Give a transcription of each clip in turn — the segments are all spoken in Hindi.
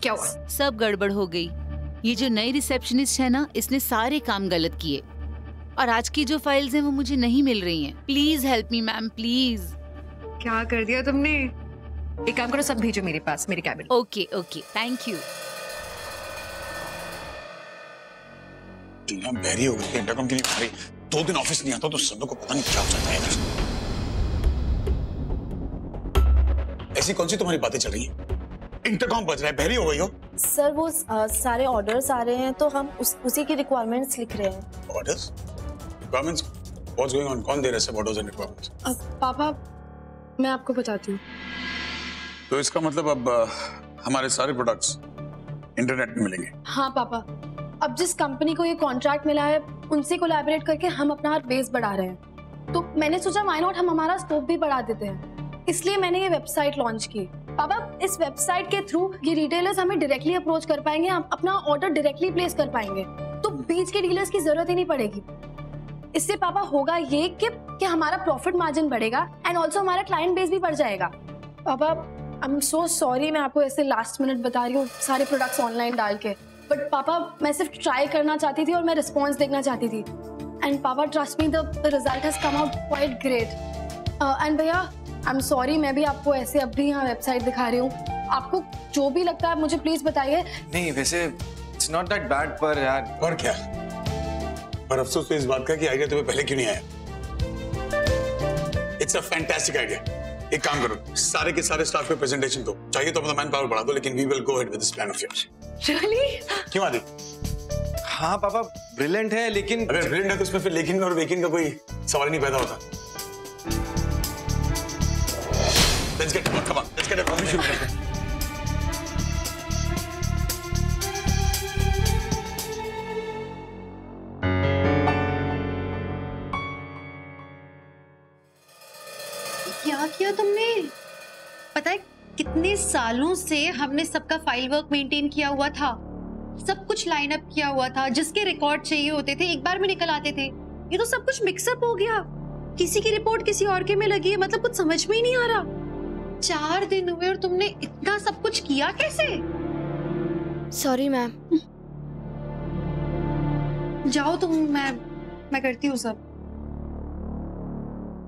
क्या हुआ? सब गड़बड़ हो गई। ये जो नई रिसेप्शनिस्ट है ना, इसने सारे काम गलत किए और आज की जो फाइल्स हैं वो मुझे नहीं मिल रही हैं। Please help me ma'am, please. क्या कर दिया तुमने? एक काम करो, सब भेजो मेरे पास, मेरे cabin. Okay okay, thank you. Tina बहरी हो गई, इंटरकॉम के लिए भारी 2 दिन ऑफिस नहीं आता तो सब लोग को पता नहीं क्या हो जाता है। ऐसी कौन सी तुम्हारी बातें चल रही हैं? इंटरकॉम बज रहा है, बहरी हो गई हो? सर वो सारे ऑर्डर्स आ रहे हैं तो हम उसी की रिक्वायरमेंट्स लिख रहे हैं। Orders? Requirements? What's going on? कौन दे रहा है सब ऑर्डर्स एंड रिक्वायरमेंट्स? पापा मैं आपको बताती हूँ। तो इसका मतलब अब हमारे सारे प्रोडक्ट्स इंटरनेट में मिलेंगे? हाँ पापा, अब जिस कंपनी को ये कॉन्ट्रैक्ट मिला है उनसे कोलैबोरेट करके हम अपना बेस बढ़ा रहे हैं। तो मैंने सोचा व्हाई नॉट हम हमारा स्कोप भी बढ़ा देते हैं, इसलिए मैंने ये वेबसाइट लॉन्च की। पापा इस वेबसाइट के थ्रू ये रिटेलर्स हमें डायरेक्टली अप्रोच कर पाएंगे, हम अपना ऑर्डर डायरेक्टली प्लेस कर पाएंगे, तो बीच के डीलर्स की जरूरत ही नहीं पड़ेगी। इससे पापा होगा ये कि हमारा प्रॉफिट मार्जिन बढ़ेगा एंड ऑल्सो हमारा क्लाइंट बेस भी बढ़ जाएगा। पापा आई एम सो सॉरी, मैं आपको ऐसे लास्ट मिनट बता रही हूँ सारे प्रोडक्ट्स ऑनलाइन डाल के, बट पापा मैं सिर्फ ट्राई करना चाहती थी और मैं रिस्पॉन्स देखना चाहती थी। एंड पापा trust me, the result has come out quite great. And भैया आई एम सॉरी, मैं भी आपको ऐसे अब भी यहाँ वेबसाइट दिखा रही हूँ। आपको जो भी लगता है मुझे प्लीज बताइए। नहीं वैसे इट्स नॉट दैट बैड, पर यार और क्या? पर अफसोस तो इस बात का कि आइडिया तुम्हें पहले क्यों नहीं आया। It's a fantastic idea. एक काम करो, सारे के सारे स्टाफ को प्रेजेंटेशन दो, चाहिए तो अपना मैन पावर बढ़ा दो, लेकिन we will go ahead with this plan of yours. Really? क्यों आदि? हाँ पापा ब्रिलियंट है, लेकिन अगर ब्रिलियंट है तो उसमें फिर लेकिन और वेकिन का कोई सवाल नहीं पैदा होता। Let's get to work, come on, let's get it on. शुरू करते हैं। क्या किया तुमने? पता है कितने सालों से हमने सबका फाइल वर्क मेंटेन किया हुआ था, सब कुछ लाइन अप किया हुआ था, जिसके रिकॉर्ड चाहिए होते थे एक बार में निकल आते थे। ये तो सब कुछ मिक्सअप हो गया, किसी की रिपोर्ट किसी और के में लगी है, मतलब कुछ समझ में ही नहीं आ रहा। 4 दिन हुए और तुमने इतना सब कुछ किया कैसे? Sorry ma'am. जाओ तुम, मैं करती हूँ सब।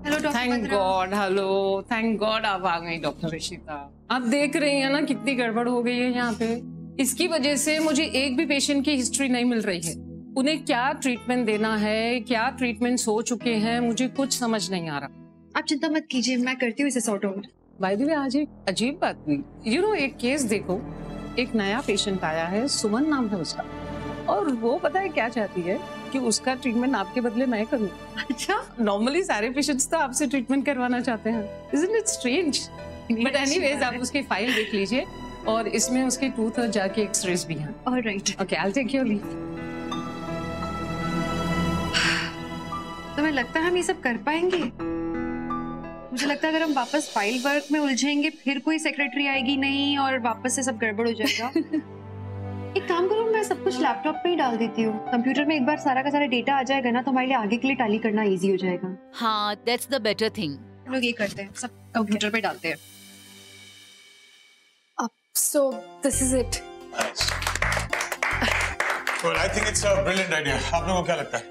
Hello doctor. Thank God, hello, thank God आप आ गई डॉक्टर ऋषिता। आप देख रही हैं ना कितनी गड़बड़ हो गई है यहाँ पे। इसकी वजह से मुझे एक भी पेशेंट की हिस्ट्री नहीं मिल रही है, उन्हें क्या ट्रीटमेंट देना है, क्या ट्रीटमेंट्स हो चुके हैं, मुझे कुछ समझ नहीं आ रहा। आप चिंता मत कीजिए, मैं करती हूँ इसे sort out. By the way आज एक अजीब बात हुई, यू नो एक केस देखो, एक नया पेशेंट आया है, सुमन नाम है उसका, और वो पता है क्या चाहती है कि उसका ट्रीटमेंट आपके बदले मैं करूं। अच्छा? नॉर्मली सारे पेशेंट्स तो आपसे ट्रीटमेंट करवाना चाहते हैं, isn't it strange? But anyways आप उसकी फाइल देख लीजिए और इसमें उसके टूथ और जाके एक्सरेज भी हैं। Alright, okay, I will take your leave. तुम्हें लगता है हम ये सब कर पाएंगे? मुझे लगता है अगर हम वापस फाइल वर्क में उलझेंगे फिर कोई सेक्रेटरी आएगी नहीं और वापस से सब गड़बड़ हो जाएगा। एक काम करो, मैं सब कुछ लैपटॉप पे ही डाल देती हूँ, कंप्यूटर में एक बार सारा का सारा डेटा आ जाएगा ना, तो हमारे लिए आगे के लिए टैली करना इजी हो जाएगा। हाँ, दैट्स द बेटर थिंग। हम लोग ये करते हैं, सब कंप्यूटर पे डालते हैं। So this is it. Nice. Well, I think it's a brilliant idea. आप लोगों को क्या लगता है?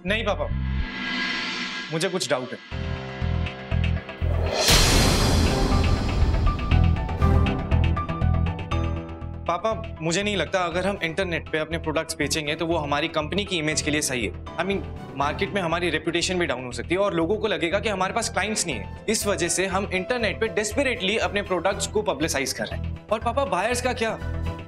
नहीं पापा, मुझे कुछ डाउट है। पापा मुझे नहीं लगता अगर हम इंटरनेट पे अपने प्रोडक्ट्स बेचेंगे तो वो हमारी कंपनी की इमेज के लिए सही है। आई मीन मार्केट में हमारी रेपुटेशन भी डाउन हो सकती है और लोगों को लगेगा कि हमारे पास क्लाइंट्स नहीं है। इस वजह से हम इंटरनेट पे डेस्परेटली अपने प्रोडक्ट्स को पब्लिसाइज कर रहे हैं। और पापा बायर्स का क्या?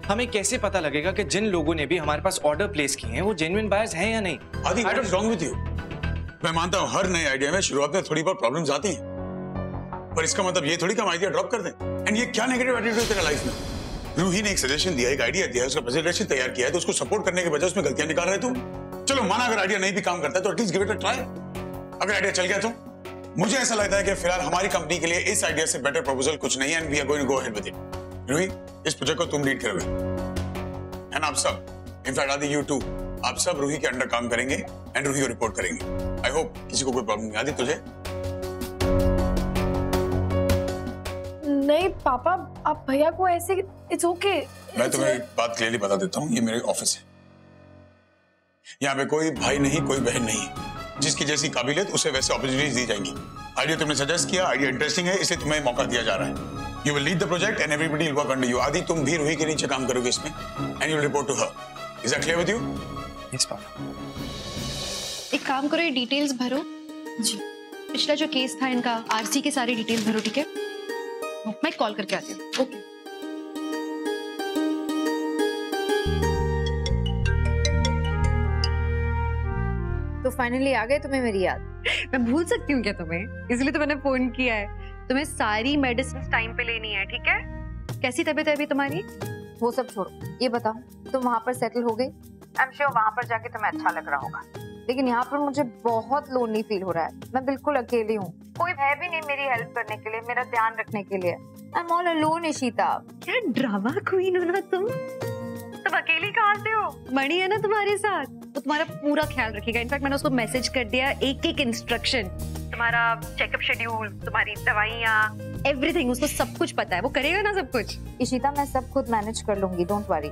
हमें कैसे पता लगेगा कि जिन लोगों ने भी हमारे पास ऑर्डर प्लेस किए हैं वो जेन्युइन बायर्स हैं या नहीं? आदि, what is wrong with you? मैं मानता हूँ हर नए आइडिया में शुरुआत में थोड़ी बहुत प्रॉब्लम्स आती हैं, पर इसका मतलब ये थोड़ी कि हम आइडिया ड्रॉप कर दें। एंड ये क्या नेगेटिव एटीट्यूड है तेरा लाइफ में? रूही ने एक सजेशन दिया, एक आइडिया दिया, उसका प्रेजेंटेशन तैयार किया है, तो उसको सपोर्ट करने के बजाय उसमें गलतियां निकाल रहे तुम। चलो माना अगर आइडिया नहीं भी काम करता है तो at least give it a try. अगर आइडिया चल गया तो मुझे ऐसा लगता है कि फिलहाल हमारी कंपनी के लिए इस आइडिया से बेटर प्रपोजल कुछ नहीं है and we are going to go ahead with it. Ruhi, इस प्रोजेक्ट को तुम लीड करोगे एंड आप सब, इनफैक्ट आदि यू टू, आप सब रूही के अंडर काम करेंगे एंड रूही को रिपोर्ट करेंगे। आई होप किसी को कोई प्रॉब्लम नहीं। आदि तुझे? नहीं पापा, आप भैया को ऐसे, इट्स ओके। मैं तुम्हें एक बात क्लियरली बता देता हूँ, ये मेरे ऑफिस है। यहाँ पे कोई भाई नहीं, कोई बहन नहीं। जिसकी जैसी काबिलियत उसे वैसे अपॉर्चुनिटीज दी जाएंगी। आइडिया तुमने सजेस्ट किया, आइडिया इंटरेस्टिंग है, इसलिए तुम्हें मौका दिया जा रहा है। You will lead the project and everybody will work under you. Aadi, तुम भी रूही के नीचे काम करोगे इसमें, and you will report to her. Is that clear with you? Yes papa. एक काम करो, ये डिटेल्स भरो जी। पिछला जो केस था इनका, आरसी के सारे डिटेल्स भरो, ठीक है? मैं कॉल करके आती हूँ। ओके। तो फाइनली आ गए तुम्हें मेरी याद? मैं भूल सकती हूँ क्या तुम्हें? इसलिए तो मैंने फोन किया है। तुम्हें सारी मेडिसिन टाइम पे लेनी है, ठीक है? कैसी तबीयत है अभी तुम्हारी? वो सब छोड़ो, ये बताओ तुम वहाँ पर सेटल हो गई? आई एम श्योर वहाँ पर जाके तुम्हें अच्छा लग रहा होगा, लेकिन यहाँ पर मुझे बहुत लोनली फील हो रहा है। मैं बिल्कुल अकेली हूँ, कोई है भी नहीं मेरी हेल्प करने के लिए, मेरा ध्यान रखने के लिए। I am all alone Ishita. क्या ड्रामा क्वीन हो ना तुम अकेली कहाँ से हो? मणि है ना तुम्हारे साथ, वो तुम्हारा पूरा ख्याल रखेगा। इनफैक्ट मैंने उसको मैसेज कर दिया, एक एक इंस्ट्रक्शन, तुम्हारा चेकअप शेड्यूल, तुम्हारी दवाइयाँ, एवरीथिंग, उसको सब कुछ पता है, वो करेगा ना सब कुछ। इशिता मैं सब खुद मैनेज कर लूंगी, डोंट वरी।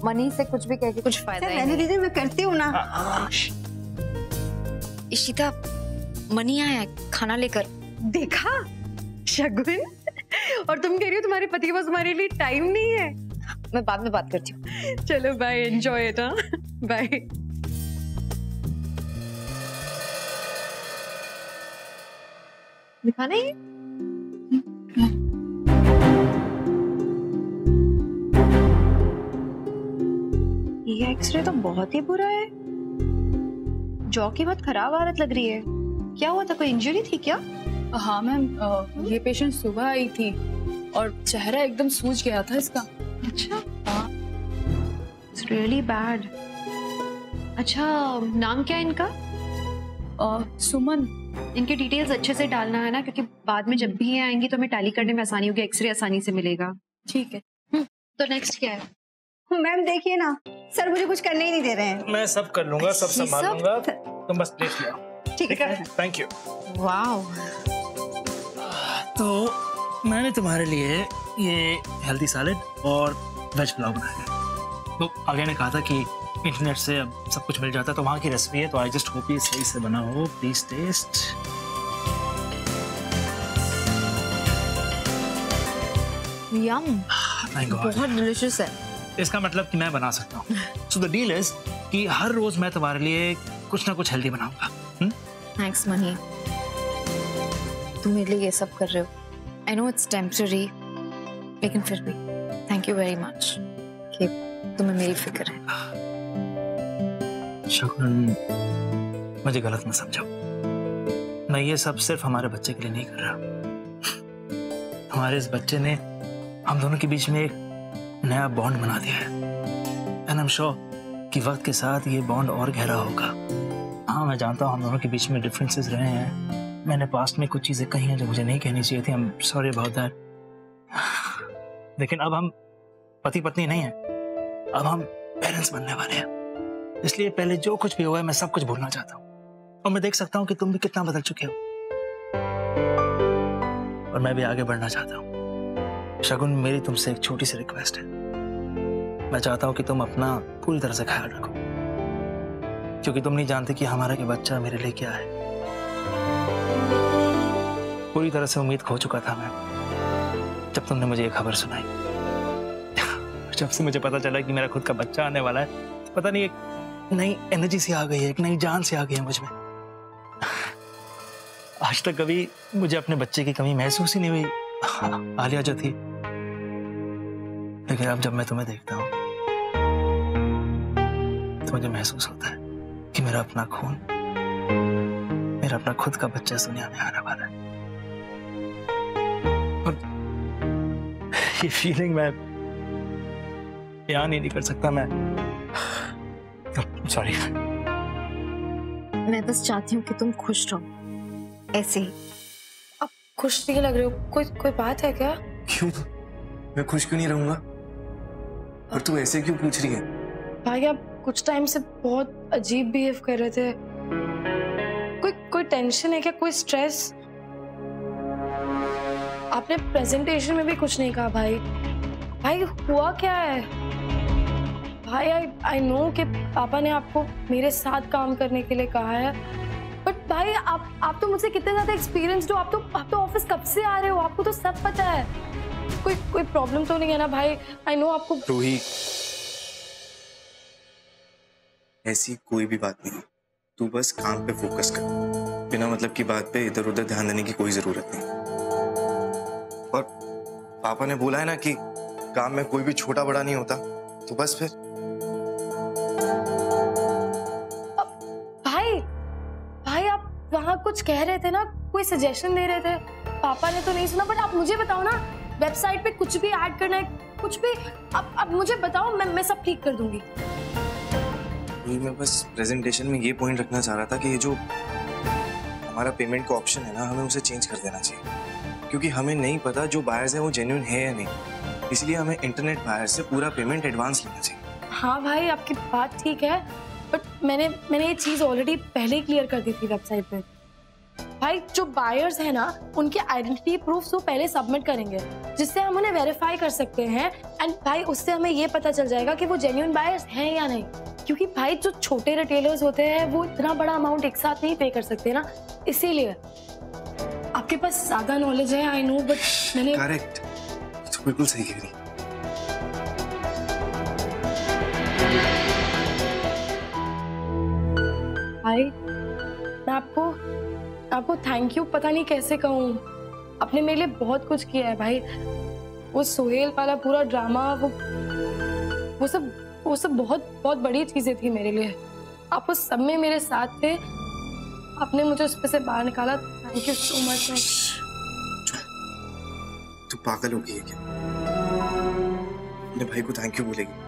मनी से कुछ भी कह के कुछ फायदा नहीं। मैंने दीदी मैं करती हूँ ना। इशिता मनी आया है खाना लेकर। देखा शगुन, और तुम कह रही हो तुम्हारे पति के पास तुम्हारे लिए टाइम नहीं है। मैं बाद में बात करती हूँ। चलो बाय, एंजॉय इट। बाय। दिखाना ही ये एक्सरे तो बहुत ही बुरा है। जॉ की बहुत खराब हालत लग रही है। क्या हुआ था, कोई इंजरी थी क्या? हाँ मैम, ये पेशेंट सुबह आई थी और चेहरा एकदम सूज गया था इसका। अच्छा, इट्स रियली बैड। अच्छा, नाम क्या है इनका? सुमन। इनके डिटेल्स अच्छे से डालना है ना, क्योंकि बाद में जब भी ये आएंगी तो हमें टैली करने में आसानी होगी, एक्सरे आसानी से मिलेगा। ठीक है। तो नेक्स्ट क्या है? मैम देखिए ना, सर मुझे कुछ करने ही नहीं दे रहे हैं। मैं सब कर लूंगा, सब संभाल लूंगा, तुम बस देख लिया। ठीक है, थैंक यू। वाओ, तो मैंने तुम्हारे लिए ये हेल्दी सैलेड और वेज पुलाव बनाया है। तो आगे ने कहा था कि इंटरनेट से अब सब कुछ मिल जाता है, तो वहाँ की रेसिपी है, तो आई जस्ट होप ये सही से बना हो। Please test. यम, बहुत डिलीशियस है। इसका मतलब कि मैं बना सकता हूँ। सो द डील इज कि हर रोज मैं तुम्हारे लिए कुछ ना कुछ हेल्दी बनाऊंगा। थैंक्स मनी, तुम मेरे लिए ये सब कर रहे हो। आई नो इट्स टेम्पररी, लेकिन फिर भी थैंक यू वेरी मच कि तुम्हें मेरी फिक्र है। शगुन, मुझे गलत मत समझो, मैं ये सब सिर्फ हमारे बच्चे के लिए नहीं कर रहा। हमारे इस बच्चे ने हम दोनों के बीच में एक नया बॉन्ड बना दिया है, एंड आई एम श्योर कि वक्त के साथ ये बॉन्ड और गहरा होगा। हाँ, मैं जानता हूँ हम दोनों के बीच में डिफरेंसेस रहे हैं, मैंने पास्ट में कुछ चीजें कही हैं जो मुझे नहीं कहनी चाहिए थी। I am sorry about that. लेकिन अब हम पति पत्नी नहीं हैं, अब हम पेरेंट्स बनने वाले हैं। इसलिए पहले जो कुछ भी हुआ है मैं सब कुछ भूलना चाहता हूँ, और मैं देख सकता हूँ कि तुम भी कितना बदल चुके हो, और मैं भी आगे बढ़ना चाहता हूँ। शगुन, मेरी तुमसे एक छोटी सी रिक्वेस्ट है। मैं चाहता हूं कि तुम अपना पूरी तरह से ख्याल रखो, क्योंकि तुम नहीं जानते कि हमारा के बच्चा मेरे लिए क्या है। पूरी तरह से उम्मीद खो चुका था मैं जब तुमने मुझे ये खबर सुनाई। जब से मुझे पता चला कि मेरा खुद का बच्चा आने वाला है, तो पता नहीं एक नई एनर्जी सी आ गई है, एक नई जान सी आ गई है मुझ में। आज तक कभी मुझे अपने बच्चे की कमी महसूस ही नहीं हुई, आलिया जो थी, लेकिन अब जब मैं तुम्हें देखता हूं तो मुझे महसूस होता है कि मेरा अपना खून, मेरा अपना खुद का बच्चा इस दुनिया में आने वाला है। और ये फीलिंग मैं बयान ही नहीं कर सकता। मैं सॉरी। मैं बस चाहती हूँ कि तुम खुश रहो, ऐसे ही। अब खुश नहीं लग रहे हो, कोई बात है क्या? क्यों? मैं खुश क्यों नहीं रहूंगा? और तू ऐसे क्यों पूछ रही है? भाई आप कुछ टाइम से बहुत अजीब बिहेव कर रहे थे। कोई टेंशन है क्या, कोई स्ट्रेस? आप आपने प्रेजेंटेशन में भी कुछ नहीं कहा भाई। भाई हुआ क्या है भाई? आई नो कि पापा ने आपको मेरे साथ काम करने के लिए कहा है, बट भाई आप तो मुझसे कितने ज्यादा एक्सपीरियंस्ड हो। आप तो ऑफिस कब से आ रहे हो, आपको तो सब पता है। कोई प्रॉब्लम तो नहीं है ना भाई? आई नो आपको। रूही, ऐसी कोई भी बात नहीं, तू बस काम पे फोकस कर। बिना मतलब की बात पे इधर उधर ध्यान देने की कोई जरूरत नहीं। और पापा ने बोला है ना कि काम में कोई भी छोटा बड़ा नहीं होता, तो बस फिर। भाई आप वहाँ कुछ कह रहे थे ना, कोई सजेशन दे रहे थे, पापा ने तो नहीं सुना। बट आप मुझे बताओ ना, वेबसाइट पे कुछ भी ऐड करना है, कुछ भी आप मुझे बताओ, मैं सब ठीक कर दूंगी। मैं बस प्रेजेंटेशन में ये पॉइंट रखना चाह रहा था कि ये जो हमारा पेमेंट का ऑप्शन है ना, हमें उसे चेंज कर देना चाहिए, क्योंकि हमें नहीं पता जो बायर्स हैं वो जेन्युइन है या नहीं। इसलिए हमें इंटरनेट बायर से पूरा पेमेंट एडवांस लेना चाहिए। हाँ भाई, आपकी बात ठीक है, बट मैंने ये चीज ऑलरेडी पहले ही क्लियर कर दी थी वेबसाइट पे। भाई जो बायर्स है ना, उनके आइडेंटिटी प्रूफ्स वो पहले सबमिट करेंगे, जिससे हम उन्हें वेरीफाई कर सकते हैं। एंड भाई उससे हमें ये पता चल जाएगा कि वो जेन्युइन बायर्स हैं या नहीं। क्योंकि भाई जो छोटे रिटेलर्स होते हैं वो इतना बड़ा अमाउंट एक साथ नहीं पे कर सकते ना, इसीलिए। आपके पास ज्यादा नॉलेज है, आई नो, बट मैंने। करेक्ट, तो बिल्कुल सही कह रही। भाई मैं आपको थैंक यू पता नहीं कैसे कहूँ। आपने मेरे लिए बहुत कुछ किया है भाई। वो सोहेल वाला पूरा ड्रामा, वो सब बहुत बहुत बड़ी चीजें थी मेरे लिए। आप उस सब में मेरे साथ थे, आपने मुझे उस पे से बाहर निकाला। Thank you so much. तू पागल हो गई है क्या? मेरे भाई को थैंक यू बोलेगी?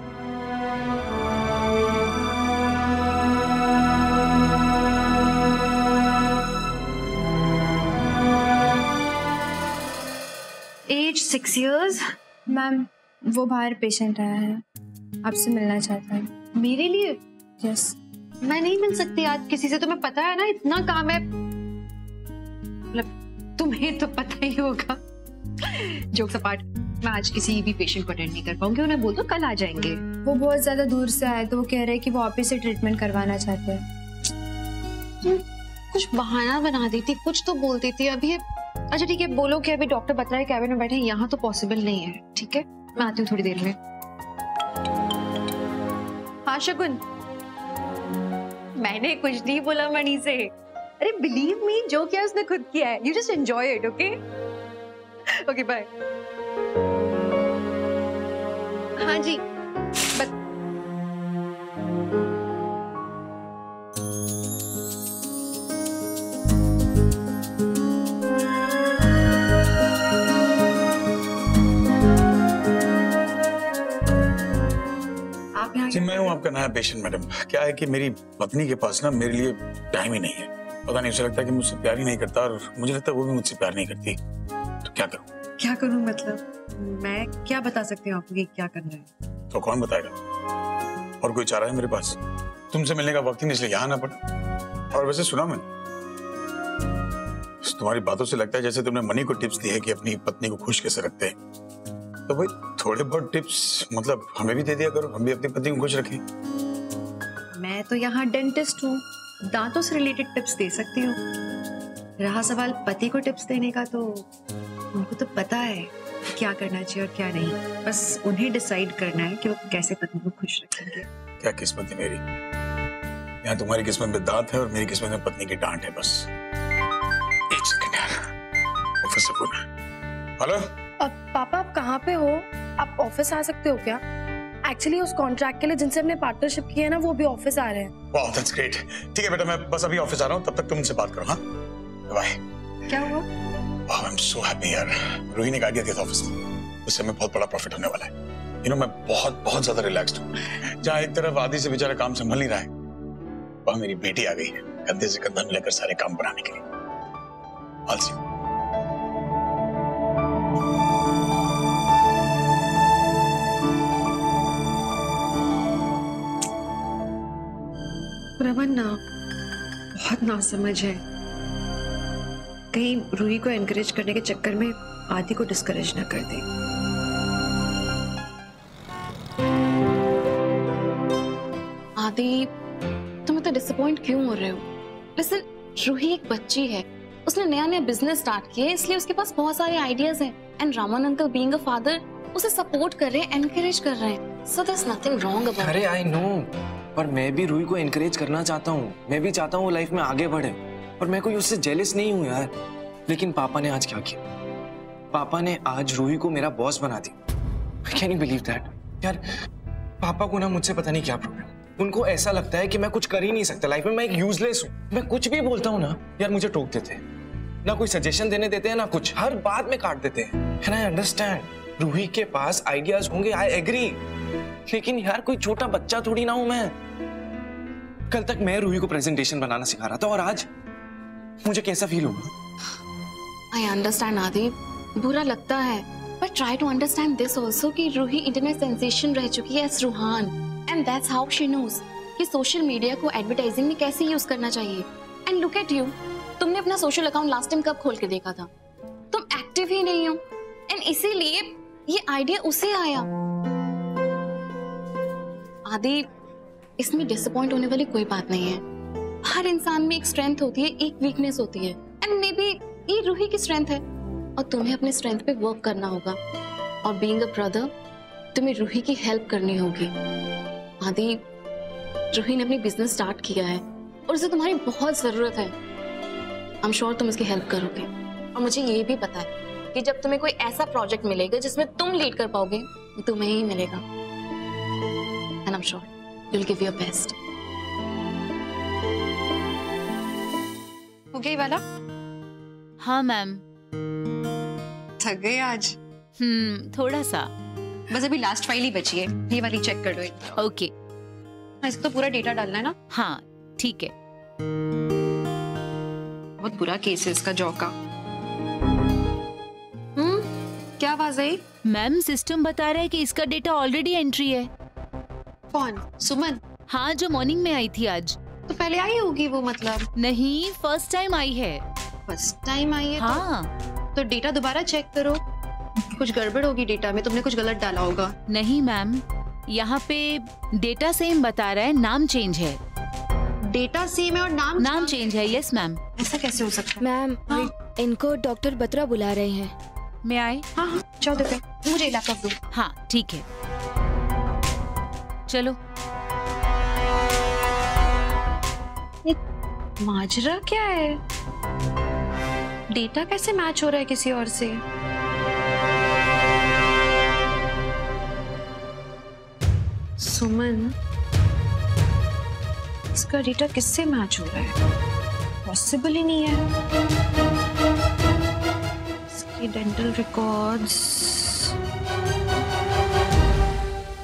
Age 6 years। मैम वो बाहर पेशेंट आया है, आपसे मिलना चाहता है। मेरे लिए? यस। मैं नहीं मिल सकती आज किसी से, तुम्हें पता है ना, इतना काम है। मतलब तुम्हें तो पता ही होगा। जोक्स अपार्ट, मैं आज किसी भी पेशेंट को अटेंड नहीं कर पाऊंगी। उन्हें बोल दो कल आ जाएंगे। वो बहुत ज्यादा दूर से आए, तो वो कह रहे हैं कि वो ऑफिस से ट्रीटमेंट करवाना चाहते हैं। कुछ बहाना बना देती, कुछ तो बोल देती। अभी अच्छा ठीक है, बोलो कि अभी डॉक्टर बतरा कैबिन में बैठे हैं, यहाँ तो पॉसिबल नहीं है। ठीक है, मैं आती हूँ थोड़ी देर में। हाँ शगुन, मैंने कुछ नहीं बोला मणि से। अरे बिलीव मी, जो किया उसने खुद किया है। You just enjoy it. Okay okay, bye. हाँ जी, मैं हूँ आपका नया पेशेंट मैडम। क्या है कि मेरी पत्नी के पास ना मेरे लिए टाइम ही नहीं है। पता नहीं, उसे लगता है कि मुझसे प्यार ही नहीं करता, और मुझे लगता है वो भी मुझसे प्यार नहीं करती। तो क्या करूँ? क्या करूँ मतलब? मैं क्या बता सकती हूँ आपको कि क्या करना है? तो कौन बताएगा? और कोई चारा है मेरे पास? तुमसे मिलने का वक्त ही नहीं, इसलिए यहाँ आना पड़ा। और वैसे सुना मैंने, तुम्हारी बातों से लगता है जैसे तुमने मनी को टिप्स दी है कि अपनी पत्नी को खुश कैसे रखते हैं। तो भाई थोड़े बहुत टिप्स मतलब हमें भी दे दिया करो, हम भी अपनी पत्नी को खुश रखें। मैं तो यहाँ डेंटिस्ट हूँ, दांतों से रिलेटेड टिप्स दे सकती हूँ। रहा सवाल पति को टिप्स देने का, तो उनको तो पता है क्या करना चाहिए और क्या नहीं। बस उन्हें डिसाइड करना है कि वो कैसे पत्नी को खुश रखेंगे। क्या किस्मत है मेरी। यहाँ तुम्हारी किस्मत में दांत है और मेरी किस्मत में पत्नी की डांट है। बस एक सेकंड यार, ऑफिस से फोन है। हेलो पापा, आप कहाँ पे हो? आप ऑफिस आ सकते हो क्या? एक्चुअली उस कॉन्ट्रैक्ट के लिए जिनसे हमने पार्टनरशिप की है ना, वो भी ऑफिस आ रहे हैं। वाह दैट्स ग्रेट। ठीक है बेटा, मैं बस अभी ऑफिस आ रहा हूँ, तब तक तुम उनसे बात करो। हाँ बाय। क्या हुआ? वाह आई एम सो हैप्पी यार। रोही ने एक आइडिया दिया था ऑफिस में, उससे हमें बहुत बड़ा प्रॉफिट होने वाला है। यू नो मैं बहुत ज्यादा रिलैक्स्ड हूँ। जहाँ एक तरफ आदि से बेचारा काम संभल नहीं रहा है, वहाँ मेरी बेटी आ गई है कंधे से कंधा मिलाकर सारे काम बनाने के लिए। I'll see you. रमन ना बहुत नासमझ है। कहीं रूही को एनकरेज करने के चक्कर में आदि को डिस्करेज न कर दे। आदि, तुम इतना डिसअपॉइंट क्यों हो रहे हो? लिसन, रूही एक बच्ची है, उसने नया नया बिजनेस स्टार्ट किया है, इसलिए उसके पास बहुत सारे आइडियाज हैं। And Raman uncle being a father उसे सपोर्ट कर रहे हैं, एनकरेज कर रहे हैं। So there is nothing wrong about. अरे आई नो, पर मैं भी रूही को एनकरेज करना चाहता हूँ। मैं भी चाहता हूँ वो लाइफ में आगे बढ़े, और मैं कोई उससे जेलस नहीं हूँ यार। लेकिन पापा ने आज क्या किया? पापा ने आज रूही को मेरा बॉस बना दिया। Can you believe that? यार पापा को ना मुझसे पता नहीं क्या प्रॉब्लम। उनको ऐसा लगता है कि मैं कुछ कर ही नहीं सकता लाइफ में, मैं एक यूजलेस हूँ। मैं कुछ भी बोलता हूँ ना यार, मुझे टोक देते हैं, ना कोई सजेशन देने देते हैं ना कुछ, हर बात में काट देते हैं। एंड आई अंडरस्टैंड रूही के पास आइडियाज होंगे, आई एग्री, लेकिन यार कोई छोटा बच्चा थोड़ी ना हूं मैं। कल तक मैं रूही को प्रेजेंटेशन बनाना सिखा रहा था, और आज मुझे कैसा फील होगा? आई अंडरस्टैंड आदि, बुरा लगता है, but try to understand this also कि रूही इंटरनेट सेंसेशन रह चुकी है as Ruhan, and that's how she knows कि सोशल मीडिया को एडवर्टाइजिंग में कैसे यूज करना चाहिए। एंड लुक एट यू, तुमने अपना सोशल अकाउंट लास्ट टाइम कब खोल के देखा था? तुम एक्टिव ही नहीं हो, एंड इसीलिए ये आइडिया उसे आया। आदि, इसमें डिसअपॉइंट होने वाली कोई बात नहीं है। हर इंसान में एक स्ट्रेंथ होती है, एक वीकनेस होती है, एंड मे बी ये रूही की स्ट्रेंथ है, और तुम्हें अपने स्ट्रेंथ पे वर्क करना होगा। और बीइंग अ ब्रदर, तुम्हें रूही की हेल्प करनी होगी। आदि, रूही ने अपनी बिजनेस स्टार्ट किया है और उसे तुम्हारी बहुत जरूरत है। आई एम श्योर तुम उसकी हेल्प करोगे, और मुझे ये भी पता है कि जब तुम्हें कोई ऐसा प्रोजेक्ट मिलेगा जिसमें तुम लीड कर पाओगे, वो तुम्हें ही मिलेगा। And I am sure you will give your best. हो गई वाला? हाँ मैम। थक गए आज? थोड़ा सा। बस अभी लास्ट फाइल ही बची है, ये वाली चेक कर लो। ओके। इसको तो पूरा डेटा डालना है ना? हाँ ठीक है। बहुत बुरा केस है इसका, जॉ का। क्या आवाज आई? मैम सिस्टम बता रहा है कि इसका डेटा ऑलरेडी एंट्री है। कौन? सुमन? हाँ, जो मॉर्निंग में आई थी आज। तो पहले आई होगी वो, मतलब? नहीं, फर्स्ट टाइम आई है। फर्स्ट टाइम आई है? हाँ। तो डेटा दोबारा चेक करो, कुछ गड़बड़ होगी डेटा में, तुमने कुछ गलत डाला होगा। नहीं मैम, यहाँ पे डेटा सेम बता रहा है, नाम चेंज है। डेटा सेम है और नाम चेंज है। Yes ma'am. ऐसा कैसे हो सकता है? मैम, इनको डॉक्टर बत्रा बुला रहे हैं। मैं आए? हाँ, जाओ देते। मुझे लैपटॉप दो। हाँ ठीक है, चलो। माजरा क्या है? डेटा कैसे मैच हो रहा है किसी और से? सुमन, इसका डेटा किससे मैच हो रहा है? पॉसिबल ही नहीं है। इसकी डेंटल रिकॉर्ड्स,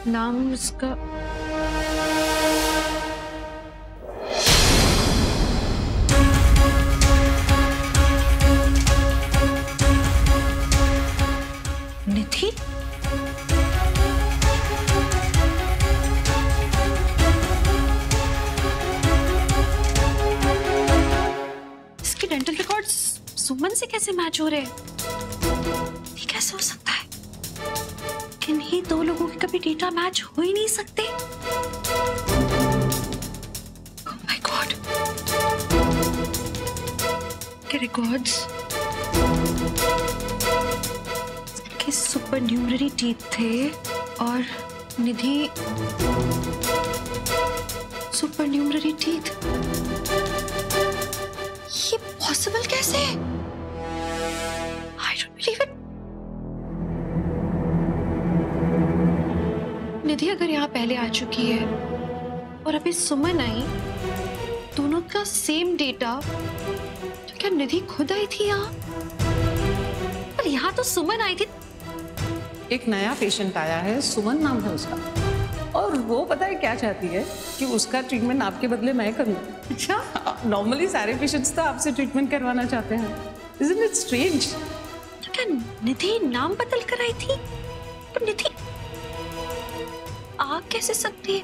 नाम इसका, निधि? इसके डेंटल रिकॉर्ड्स सुमन से कैसे मैच हो रहे हैं? ये कैसे हो सकता है? किन्हीं दो लोगों के कभी डेटा मैच हो ही नहीं सकते। Oh my God! के रिकॉर्ड्स के सुपर न्यूमररी टीथ थे, और निधि सुपर न्यूमररी टीथ। ये पॉसिबल कैसे? I don't believe it. Nidhi अगर यहाँ पहले आ चुकी है और अभी सुमन आई, दोनों का सेम डेटा, तो क्या निधि खुद आई थी यहाँ? पर यहाँ तो सुमन आई थी। एक नया पेशेंट आया है, सुमन नाम है उसका, और वो पता है क्या चाहती है कि उसका ट्रीटमेंट आपके बदले मैं करूँ। अच्छा, नॉर्मली सारे पेशेंट्स तो आपसे ट्रीटमेंट करवाना चाहते हैं। Isn't it strange? तो क्या निधि नाम बदल कर आई थी? पर निधि आ कैसे सकती है?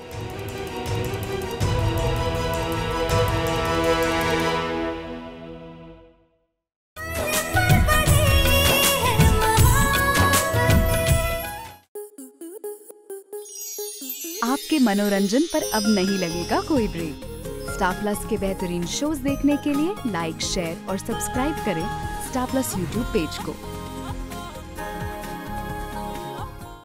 आपके मनोरंजन पर अब नहीं लगेगा कोई ब्रेक। स्टार प्लस के बेहतरीन शोज देखने के लिए लाइक, शेयर और सब्सक्राइब करें स्टार प्लस यूट्यूब पेज को।